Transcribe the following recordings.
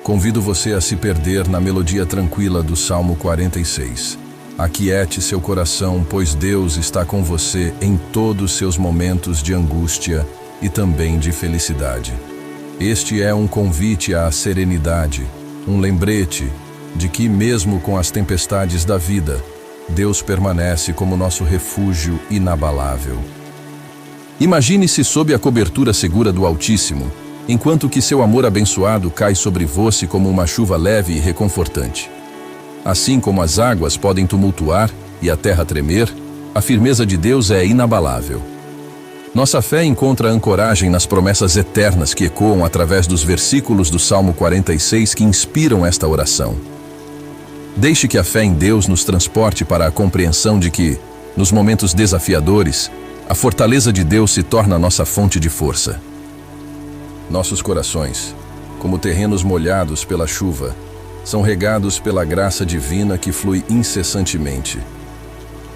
Convido você a se perder na melodia tranquila do Salmo 46. Aquiete seu coração, pois Deus está com você em todos seus momentos de angústia e também de felicidade. Este é um convite à serenidade, um lembrete de que, mesmo com as tempestades da vida, Deus permanece como nosso refúgio inabalável. Imagine-se sob a cobertura segura do Altíssimo, enquanto que seu amor abençoado cai sobre você como uma chuva leve e reconfortante. Assim como as águas podem tumultuar e a terra tremer, a firmeza de Deus é inabalável. Nossa fé encontra ancoragem nas promessas eternas que ecoam através dos versículos do Salmo 46 que inspiram esta oração. Deixe que a fé em Deus nos transporte para a compreensão de que, nos momentos desafiadores, a fortaleza de Deus se torna nossa fonte de força. Nossos corações, como terrenos molhados pela chuva, são regados pela graça divina que flui incessantemente.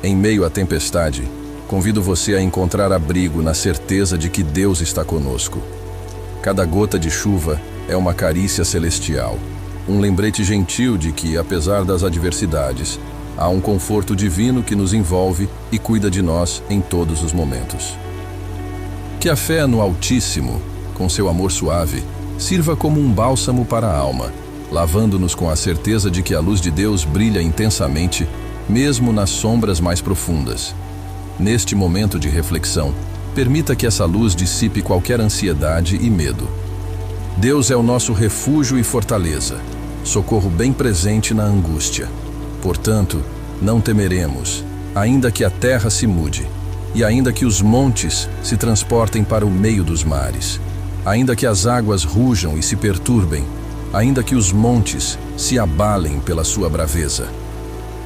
Em meio à tempestade, convido você a encontrar abrigo na certeza de que Deus está conosco. Cada gota de chuva é uma carícia celestial, um lembrete gentil de que, apesar das adversidades, há um conforto divino que nos envolve e cuida de nós em todos os momentos. Que a fé no Altíssimo, com seu amor suave, sirva como um bálsamo para a alma, lavando-nos com a certeza de que a luz de Deus brilha intensamente, mesmo nas sombras mais profundas. Neste momento de reflexão, permita que essa luz dissipe qualquer ansiedade e medo. Deus é o nosso refúgio e fortaleza, socorro bem presente na angústia. Portanto, não temeremos, ainda que a terra se mude, e ainda que os montes se transportem para o meio dos mares, ainda que as águas rujam e se perturbem, ainda que os montes se abalem pela sua braveza.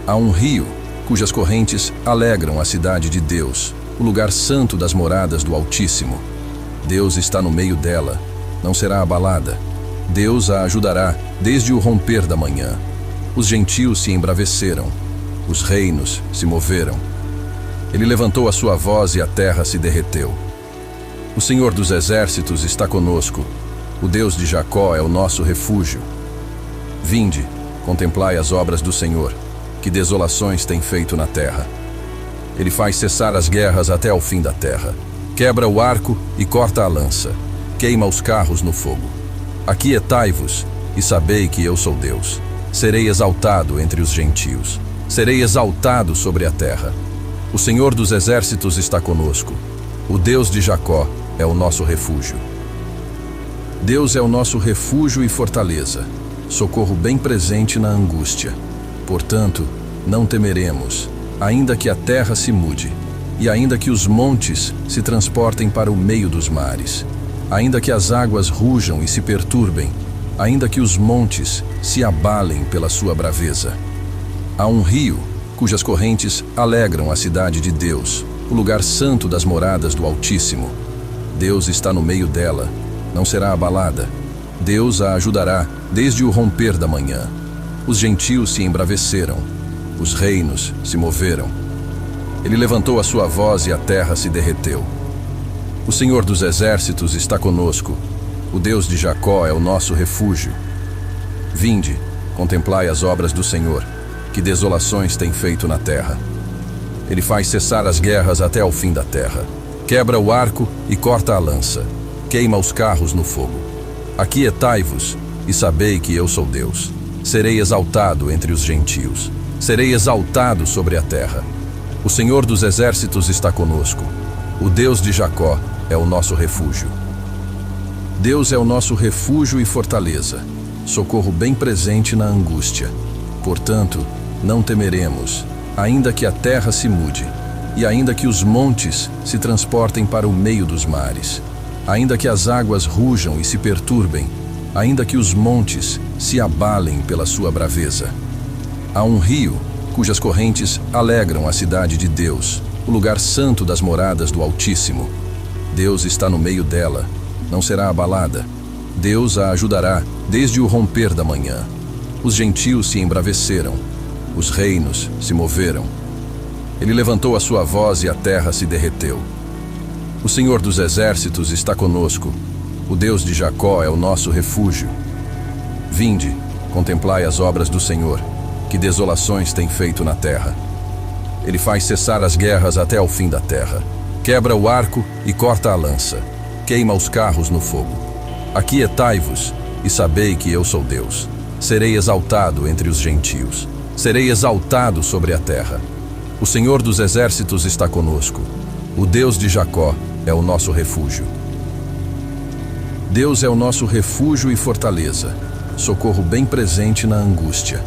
Há um rio cujas correntes alegram a cidade de Deus, o lugar santo das moradas do Altíssimo. Deus está no meio dela, não será abalada. Deus a ajudará desde o romper da manhã. Os gentios se embraveceram, os reinos se moveram. Ele levantou a sua voz e a terra se derreteu. O Senhor dos exércitos está conosco, o Deus de Jacó é o nosso refúgio. Vinde, contemplai as obras do Senhor, que desolações tem feito na terra. Ele faz cessar as guerras até ao fim da terra, quebra o arco e corta a lança, queima os carros no fogo. Aquietai-vos e sabei que eu sou Deus. Serei exaltado entre os gentios, serei exaltado sobre a terra. O Senhor dos exércitos está conosco, o Deus de Jacó é o nosso refúgio. Deus é o nosso refúgio e fortaleza, socorro bem presente na angústia. Portanto, não temeremos, ainda que a terra se mude, e ainda que os montes se transportem para o meio dos mares, ainda que as águas rujam e se perturbem, ainda que os montes se abalem pela sua braveza. Há um rio cujas correntes alegram a cidade de Deus, o lugar santo das moradas do Altíssimo. Deus está no meio dela, não será abalada. Deus a ajudará desde o romper da manhã. Os gentios se embraveceram, os reinos se moveram. Ele levantou a sua voz e a terra se derreteu. O Senhor dos exércitos está conosco, o Deus de Jacó é o nosso refúgio. Vinde, contemplai as obras do Senhor, que desolações tem feito na terra. Ele faz cessar as guerras até ao fim da terra, quebra o arco e corta a lança, queima os carros no fogo. Aquietai-vos e sabei que eu sou Deus. Serei exaltado entre os gentios, serei exaltado sobre a terra. O Senhor dos exércitos está conosco, o Deus de Jacó é o nosso refúgio. Deus é o nosso refúgio e fortaleza, socorro bem presente na angústia. Portanto, não temeremos, ainda que a terra se mude, e ainda que os montes se transportem para o meio dos mares, ainda que as águas rujam e se perturbem, ainda que os montes se abalem pela sua braveza. Há um rio cujas correntes alegram a cidade de Deus, o lugar santo das moradas do Altíssimo. Deus está no meio dela, não será abalada. Deus a ajudará desde o romper da manhã. Os gentios se embraveceram, os reinos se moveram. Ele levantou a sua voz e a terra se derreteu. O Senhor dos exércitos está conosco, o Deus de Jacó é o nosso refúgio. Vinde, contemplai as obras do Senhor, que desolações tem feito na terra. Ele faz cessar as guerras até ao fim da terra. Quebra o arco e corta a lança. Queima os carros no fogo. Aquietai-vos e sabei que eu sou Deus. Serei exaltado entre os gentios. Serei exaltado sobre a terra. O Senhor dos exércitos está conosco. O Deus de Jacó é o nosso refúgio. Deus é o nosso refúgio e fortaleza, socorro bem presente na angústia.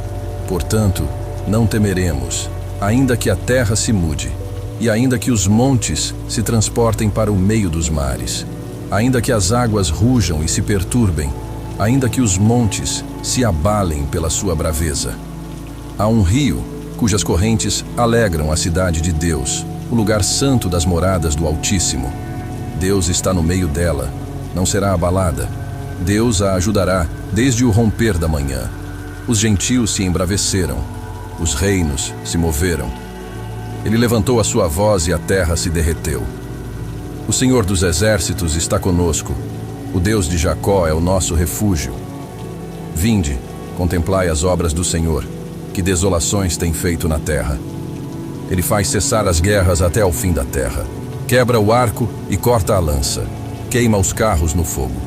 Portanto, não temeremos, ainda que a terra se mude, e ainda que os montes se transportem para o meio dos mares, ainda que as águas rujam e se perturbem, ainda que os montes se abalem pela sua braveza. Há um rio cujas correntes alegram a cidade de Deus, o lugar santo das moradas do Altíssimo. Deus está no meio dela, não será abalada. Deus a ajudará desde o romper da manhã. Os gentios se embraveceram, os reinos se moveram. Ele levantou a sua voz e a terra se derreteu. O Senhor dos exércitos está conosco. O Deus de Jacó é o nosso refúgio. Vinde, contemplai as obras do Senhor, que desolações tem feito na terra. Ele faz cessar as guerras até ao fim da terra. Quebra o arco e corta a lança. Queima os carros no fogo.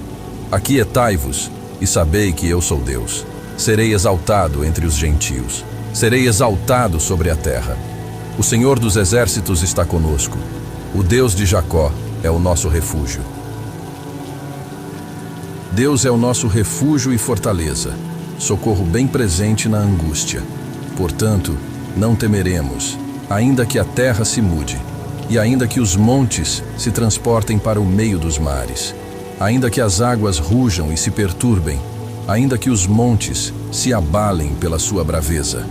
Aquietai-vos e sabei que eu sou Deus. Serei exaltado entre os gentios. Serei exaltado sobre a terra. O Senhor dos exércitos está conosco. O Deus de Jacó é o nosso refúgio. Deus é o nosso refúgio e fortaleza, socorro bem presente na angústia. Portanto, não temeremos, ainda que a terra se mude, e ainda que os montes se transportem para o meio dos mares, ainda que as águas rujam e se perturbem, ainda que os montes se abalem pela sua braveza.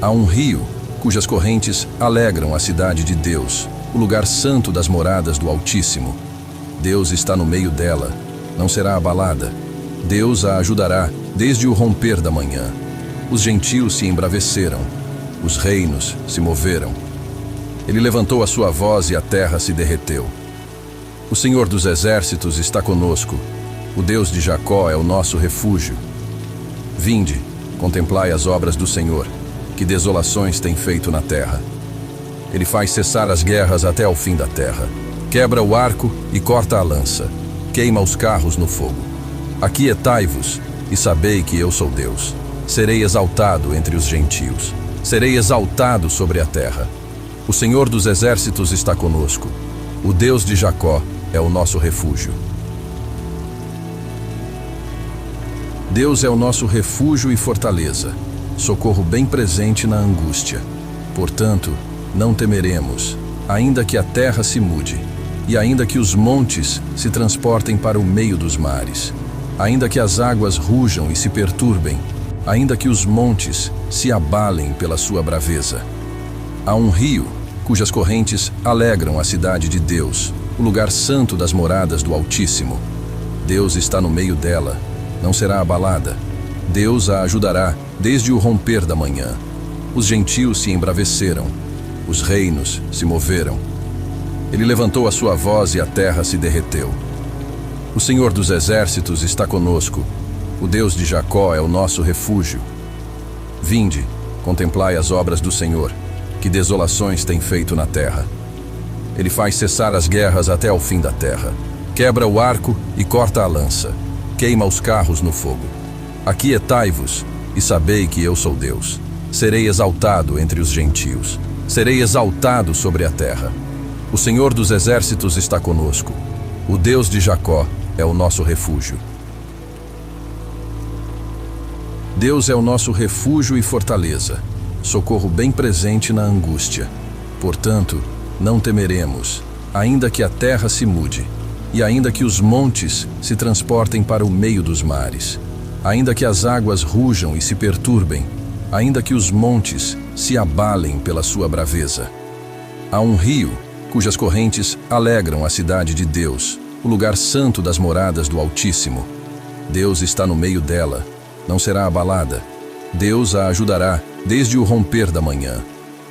Há um rio cujas correntes alegram a cidade de Deus, o lugar santo das moradas do Altíssimo. Deus está no meio dela, não será abalada. Deus a ajudará desde o romper da manhã. Os gentios se embraveceram, os reinos se moveram. Ele levantou a sua voz e a terra se derreteu. O Senhor dos exércitos está conosco. O Deus de Jacó é o nosso refúgio. Vinde, contemplai as obras do Senhor, que desolações tem feito na terra. Ele faz cessar as guerras até ao fim da terra. Quebra o arco e corta a lança. Queima os carros no fogo. Aquietai-vos e sabei que eu sou Deus. Serei exaltado entre os gentios. Serei exaltado sobre a terra. O Senhor dos exércitos está conosco. O Deus de Jacó é o nosso refúgio. Deus é o nosso refúgio e fortaleza, socorro bem presente na angústia. Portanto, não temeremos, ainda que a terra se mude, e ainda que os montes se transportem para o meio dos mares, ainda que as águas rujam e se perturbem, ainda que os montes se abalem pela sua braveza. Há um rio cujas correntes alegram a cidade de Deus, o lugar santo das moradas do Altíssimo. Deus está no meio dela, não será abalada. Deus a ajudará desde o romper da manhã. Os gentios se embraveceram, os reinos se moveram. Ele levantou a sua voz e a terra se derreteu. O Senhor dos exércitos está conosco. O Deus de Jacó é o nosso refúgio. Vinde, contemplai as obras do Senhor, que desolações tem feito na terra. Ele faz cessar as guerras até ao fim da terra. Quebra o arco e corta a lança. Queima os carros no fogo. Aquietai-vos e sabei que eu sou Deus. Serei exaltado entre os gentios. Serei exaltado sobre a terra. O Senhor dos exércitos está conosco. O Deus de Jacó é o nosso refúgio. Deus é o nosso refúgio e fortaleza, socorro bem presente na angústia. Portanto, não temeremos, ainda que a terra se mude, e ainda que os montes se transportem para o meio dos mares, ainda que as águas rujam e se perturbem, ainda que os montes se abalem pela sua braveza. Há um rio cujas correntes alegram a cidade de Deus, o lugar santo das moradas do Altíssimo. Deus está no meio dela, não será abalada. Deus a ajudará desde o romper da manhã.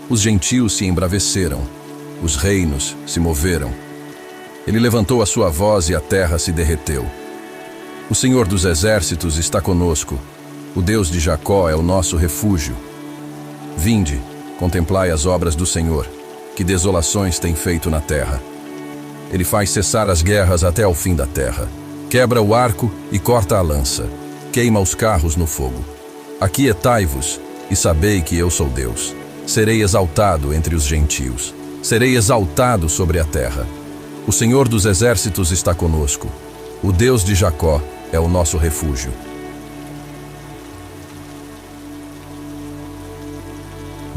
Os gentios se embraveceram, os reinos se moveram. Ele levantou a sua voz e a terra se derreteu. O Senhor dos exércitos está conosco. O Deus de Jacó é o nosso refúgio. Vinde, contemplai as obras do Senhor, que desolações tem feito na terra. Ele faz cessar as guerras até ao fim da terra. Quebra o arco e corta a lança. Queima os carros no fogo. Aquietai-vos e sabei que eu sou Deus. Serei exaltado entre os gentios. Serei exaltado sobre a terra. O Senhor dos exércitos está conosco. O Deus de Jacó é o nosso refúgio.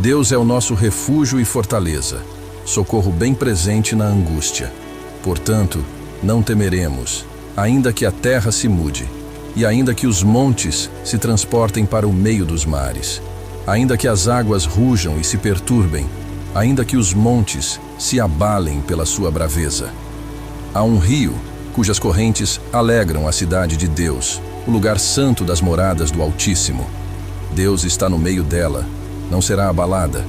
Deus é o nosso refúgio e fortaleza, socorro bem presente na angústia. Portanto, não temeremos, ainda que a terra se mude, e ainda que os montes se transportem para o meio dos mares, ainda que as águas rujam e se perturbem, ainda que os montes se abalem pela sua braveza. Há um rio cujas correntes alegram a cidade de Deus, o lugar santo das moradas do Altíssimo. Deus está no meio dela, não será abalada.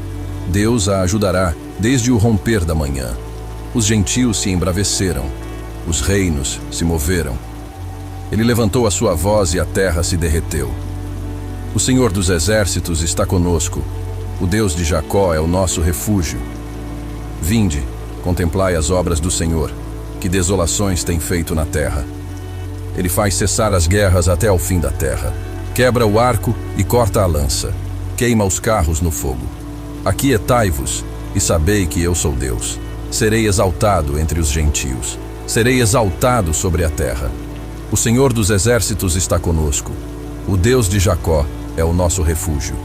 Deus a ajudará desde o romper da manhã. Os gentios se embraveceram, os reinos se moveram. Ele levantou a sua voz e a terra se derreteu. O Senhor dos exércitos está conosco. O Deus de Jacó é o nosso refúgio. Vinde, contemplai as obras do Senhor, que desolações tem feito na terra. Ele faz cessar as guerras até ao fim da terra. Quebra o arco e corta a lança. Queima os carros no fogo. Aquietai-vos e sabei que eu sou Deus. Serei exaltado entre os gentios. Serei exaltado sobre a terra. O Senhor dos exércitos está conosco. O Deus de Jacó é o nosso refúgio.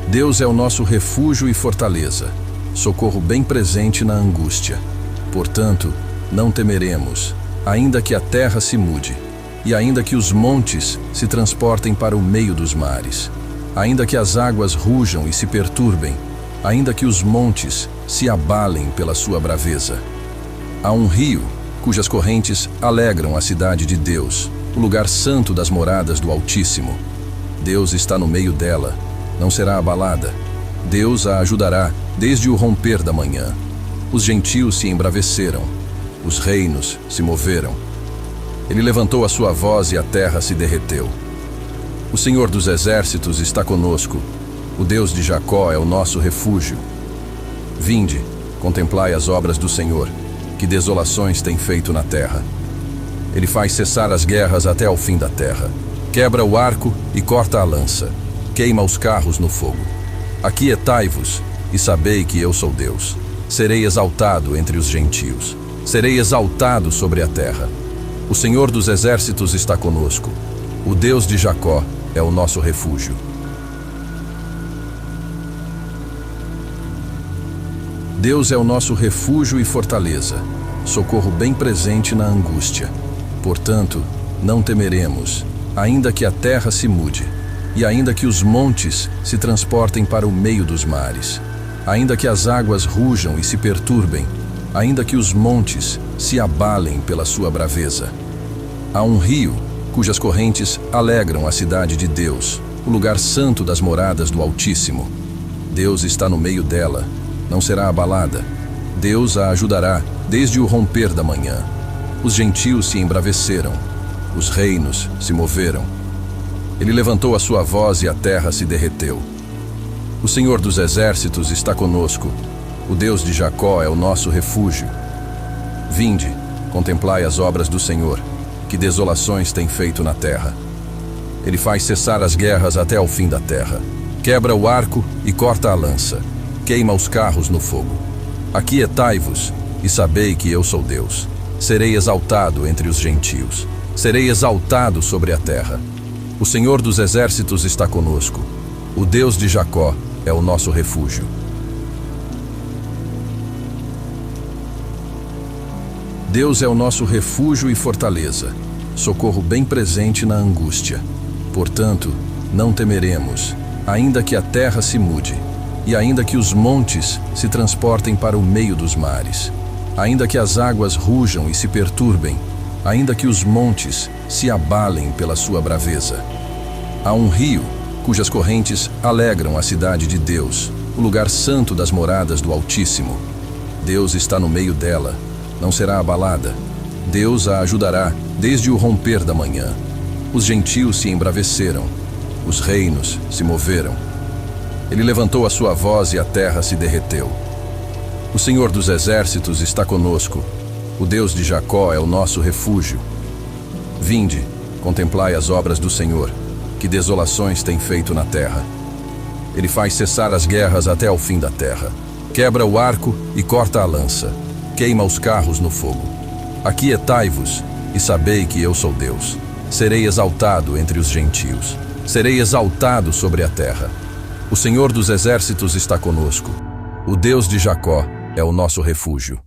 Deus é o nosso refúgio e fortaleza, socorro bem presente na angústia. Portanto, não temeremos, ainda que a terra se mude, e ainda que os montes se transportem para o meio dos mares, ainda que as águas rujam e se perturbem, ainda que os montes se abalem pela sua braveza. Há um rio cujas correntes alegram a cidade de Deus, o lugar santo das moradas do Altíssimo. Deus está no meio dela, não será abalada. Deus a ajudará desde o romper da manhã. Os gentios se embraveceram, os reinos se moveram. Ele levantou a sua voz e a terra se derreteu. O Senhor dos exércitos está conosco. O Deus de Jacó é o nosso refúgio. Vinde, contemplai as obras do Senhor, que desolações tem feito na terra. Ele faz cessar as guerras até ao fim da terra. Quebra o arco e corta a lança. Queima os carros no fogo. Aquietai-vos e sabei que eu sou Deus. Serei exaltado entre os gentios. Serei exaltado sobre a terra. O Senhor dos exércitos está conosco. O Deus de Jacó é o nosso refúgio. Deus é o nosso refúgio e fortaleza, socorro bem presente na angústia. Portanto, não temeremos, ainda que a terra se mude, e ainda que os montes se transportem para o meio dos mares, ainda que as águas rujam e se perturbem, ainda que os montes se abalem pela sua braveza. Há um rio cujas correntes alegram a cidade de Deus, o lugar santo das moradas do Altíssimo. Deus está no meio dela, não será abalada. Deus a ajudará desde o romper da manhã. Os gentios se embraveceram, os reinos se moveram. Ele levantou a sua voz e a terra se derreteu. O Senhor dos exércitos está conosco. O Deus de Jacó é o nosso refúgio. Vinde, contemplai as obras do Senhor, que desolações tem feito na terra. Ele faz cessar as guerras até ao fim da terra. Quebra o arco e corta a lança. Queima os carros no fogo. Aquietai-vos e sabei que eu sou Deus. Serei exaltado entre os gentios. Serei exaltado sobre a terra. O Senhor dos exércitos está conosco. O Deus de Jacó é o nosso refúgio. Deus é o nosso refúgio e fortaleza, socorro bem presente na angústia. Portanto, não temeremos, ainda que a terra se mude, e ainda que os montes se transportem para o meio dos mares, ainda que as águas rujam e se perturbem, ainda que os montes se abalem pela sua braveza. Há um rio cujas correntes alegram a cidade de Deus, o lugar santo das moradas do Altíssimo. Deus está no meio dela, não será abalada. Deus a ajudará desde o romper da manhã. Os gentios se embraveceram, os reinos se moveram. Ele levantou a sua voz e a terra se derreteu. O Senhor dos exércitos está conosco. O Deus de Jacó é o nosso refúgio. Vinde, contemplai as obras do Senhor, que desolações tem feito na terra. Ele faz cessar as guerras até ao fim da terra. Quebra o arco e corta a lança. Queima os carros no fogo. Aquietai-vos e sabei que eu sou Deus. Serei exaltado entre os gentios. Serei exaltado sobre a terra. O Senhor dos exércitos está conosco. O Deus de Jacó é o nosso refúgio.